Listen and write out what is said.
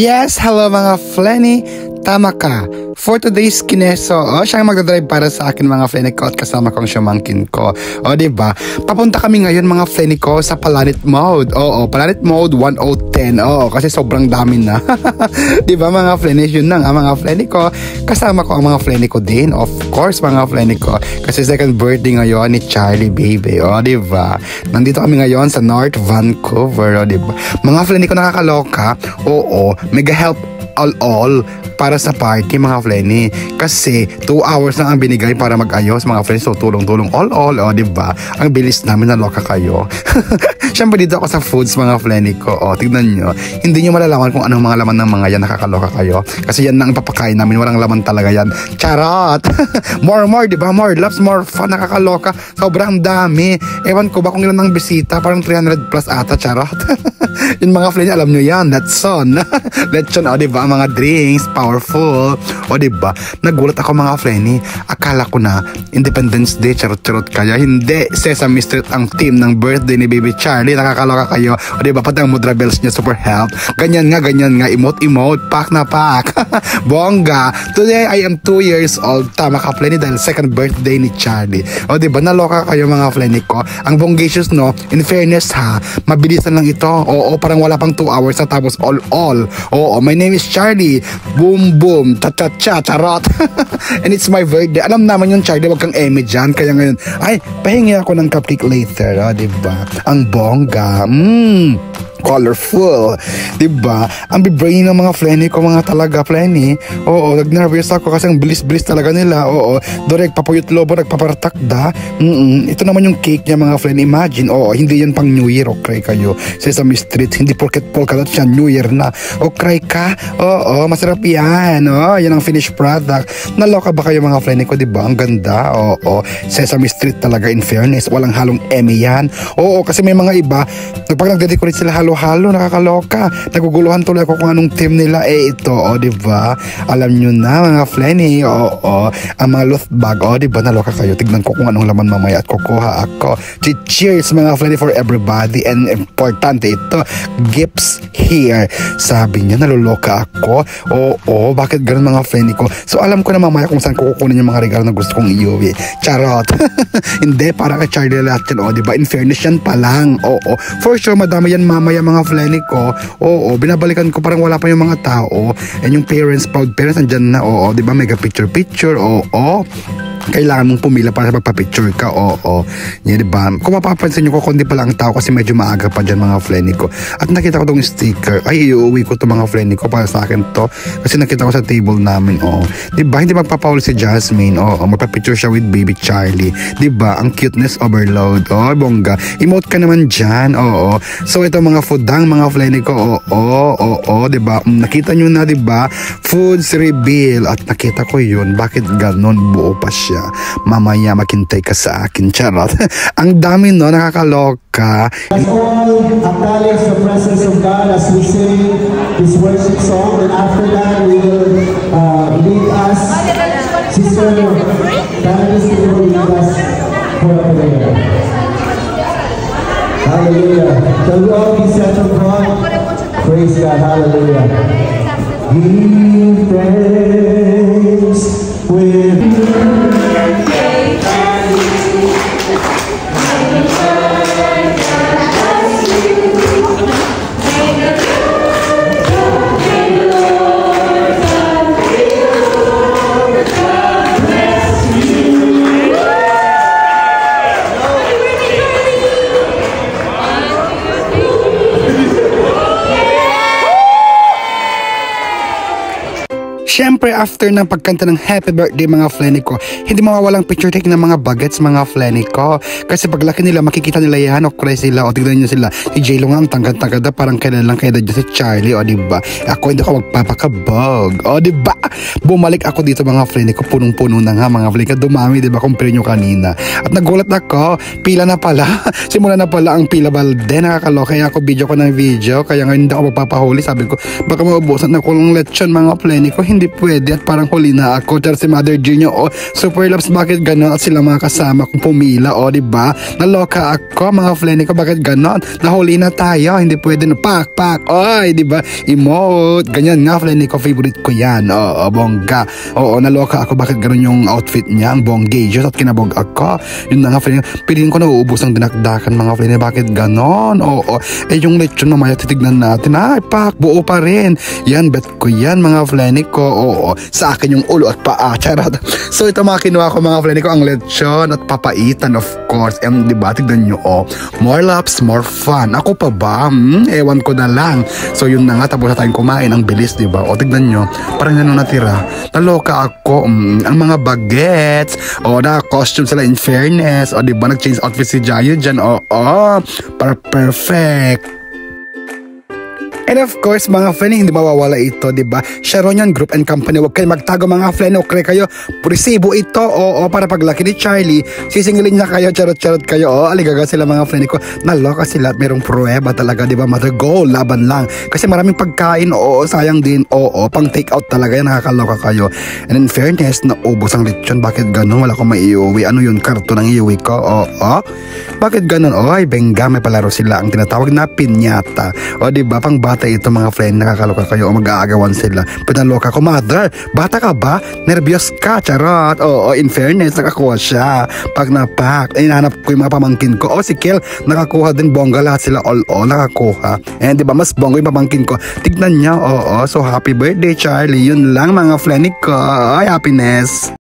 Yes, hello mga Flenny. Tama ka. For today's kineso, siyang magdadrive para sa akin mga Flenny ko at kasama kong siyamangkin ko. Diba? Papunta kami ngayon mga Flenny ko sa Planet Mode. Planet Mode 1010. Kasi sobrang dami na. Diba mga Flenny? Yun na nga mga Flenny ko. Kasama ko ang mga Flenny ko din. Of course mga Flenny ko. Kasi second birthday ngayon ni Charlie Baby. Diba? Nandito kami ngayon sa North Vancouver. Diba? Mga Flenny ko nakakaloka. Mega help all para sa party mga Flenny. Kasi 2 hours lang ang binigay para mag-ayos mga Flenny. So tulong-tulong all diba? Ang bilis namin, naloka kayo. Siyempre dito ako sa foods mga Flenny ko. Tignan nyo. Hindi nyo malalaman kung anong mga laman ng mga yan. Nakakaloka kayo. Kasi yan na ang papakain namin. Walang laman talaga yan. Charot! more diba? More loves, more fun. Nakakaloka. Sobrang dami. Ewan ko ba kung ilan ng bisita. Parang 300 plus ata. Charot! Yung mga Flenny, alam nyo yan. Letson. Letson, diba? Mga drinks, powerful. Diba? Nagulat ako mga Flenny. Akala ko na Independence Day, charot-charot kaya. Hindi. Sesame Street ang team ng birthday ni Baby Charlie. Nakakaloka kayo. Diba? Pati ang Mudra Bells niya, super help. Ganyan nga. Emote. Pack na pack. Bongga. Today, I am 2 years old. Tama ka, Flenny, dahil second birthday ni Charlie. Diba? Naloka kayo mga Flenny ko. Ang bongacious, no? In fairness, ha? Mabilisan lang ito. Parang wala pang 2 hours na tapos all. My name is Charlie. Boom. Cha-cha-cha. Charot. And it's my birthday. Alam naman yung Charlie, wag kang eme dyan. Kaya ngayon, pahingi ako ng cupcake later. Diba? Ang bongga. Colorful. Diba? Ang bibrain ng mga Flenny ko, mga talaga Flenny. Nag-nervous ako kasi ang bilis-bilis talaga nila. Dorek, papuyot lobo, nagpapartakda. Ito naman yung cake niya mga Flenny. Imagine, hindi yan pang New Year. Okay kayo. Sesame Street, hindi porket polka dot siya, New Year na. Okay ka? Masarap yan. Yan ang finished product. Naloka ba kayo mga Flenny ko, diba? Ang ganda. Sesame Street talaga, in fairness. Walang halong eme yan. Kasi may mga iba, pag nagde-decorate sila halo, nakakaloka. Naguguluhan tuloy ako kung anong team nila. Ito, diba? Alam nyo na, mga Flenny. Ang mga loot bag, diba? Naloka kayo. Tignan ko kung anong laman mamaya at kukuha ako. Cheers, mga Flenny, for everybody. And importante ito, gifts here. Sabi niya, naluloka ako. Bakit ganun mga Flenny ko? So, alam ko na mamaya kung saan ko kukunin yung mga regalo na gusto kong iuwi. Charot. Hindi, para kay Charlie lahat yan. Diba? In fairness, yan pa lang. For sure, madami yan mamaya mga Flenny ko. Binabalikan ko parang wala pa yung mga tao. And yung parents, proud parents, andyan na. Diba? Mega picture. Kailangan mong pumila para sa magpa-picture ka. Yan, diba? Kung mapapansin nyo ko, kundi pala ang tao kasi medyo maaga pa dyan mga Flenny ko. At nakita ko tong sticker. Iuwi ko to mga Flenny ko para sa akin to. Kasi nakita ko sa table namin. Diba? Hindi magpapaul si Jasmine. Magpa-picture siya with Baby Charlie. Diba? Ang cuteness overload. Bongga. Emote ka naman dyan. So ito mga foodang mga Flenny ko. Diba? Nakita nyo na, diba? Foods reveal. At nakita ko yun. Bakit ganon? Buo pa siya. Mamaya maghintay ka sa akin. Charot. Ang dami, no? Nakakaloka. Let's all acknowledge the presence of God as we sing this worship song. And after that, we will lead us. Sister Candice will lead us for a prayer. Hallelujah. Shall we all be set of God? Praise God. Hallelujah. Give thanks with Siyempre, after ng pagkanta ng Happy Birthday mga Flenny ko, hindi mawawalang picture take ng mga bagets mga Flenny ko. Kasi paglaki nila, makikita nila yan, cry sila, tignan nyo sila. Si J-Lo nga ang tangkad-tangkad na parang kailan lang kaya dyan si Charlie, diba? Ako hindi ako magpapakabog, diba? Bumalik ako dito mga Flenny ko, punong-puno na nga mga Flenny ko, dumami, diba? Compare nyo kanina. At nagulat ako, pila na pala. Simula na pala ang pila balde, nakakaloka. Kaya ako video ko ng video, kaya ngayon hindi ako magpapahuli. Sabi ko, baka maubusan ako ng lechon mga Flenny ko, hindi pwede. pwede at parang huli na ako. Tsara si Mother Junior, super loves, bakit ganon? At sila mga kasama kong pumila, diba? Naloka ako, mga Flenny ko, bakit ganon? Nahuli na tayo, hindi pwede na pak, diba? Emote, ganyan nga, Flenny ko, favorite ko yan. Bongga. Naloka ako, bakit ganon yung outfit niya, ang bonggageous at kinabog ako. Yun na nga, Flenny, piliin ko na uubos ng dinakdakan, mga Flenny, bakit ganon? Yung lechon mamaya titignan natin, pak, buo pa rin. Yan, bet ko yan, mga Flenny ko. Sa akin yung ulo at paa, charot. So ito mga kinuha ko, mga Flenny ko, ang lechon at papaitan, of course. Diba, tignan nyo, more laps, more fun. Ako pa ba? Ewan ko na lang. So yun na nga, tapos na tayong kumain, ang bilis, diba? Tignan nyo, parang yan natira. Naloka ako, ang mga bagets, na costume sila, in fairness, diba, nag-change outfit si Jayo dyan, para perfect. And of course, mga Flenny, hindi mawawala ito, diba? Sharonian Group and Company. Huwag kayo magtago, mga Flenny. Okay kayo, resibo ito, para paglaki ni Charlie, sisingilin niya kayo, charot-charot kayo, aligaga sila, mga Flenny ko. Naloka sila at mayroong pruweba talaga, diba? Mother, go, laban lang. Kasi maraming pagkain, sayang din, pang take out talaga yan, nakakaloka kayo. And in fairness, naubos ang lechon. Bakit ganun? Wala akong maiuwi. Ano yun? Karton ang iuwi ko? Bakit ganun? Benga, may palaro sila, ang tinatawag na pinyata. Diba? Pang bata ito, mga Flenny, nakakaloka kayo, mag-aagawan sila. Pinaloka ko, Mother, bata ka ba? Nervyos ka, charot. In fairness, nakakuha siya. Pag napak, hinahanap ko yung mga pamangkin ko. Si Kel, nakakuha din, bongga, lahat sila, nakakuha. And diba, mas bongga yung pamangkin ko. Tignan niya, so happy birthday, Charlie. Yun lang, mga Flenny ko. Happiness.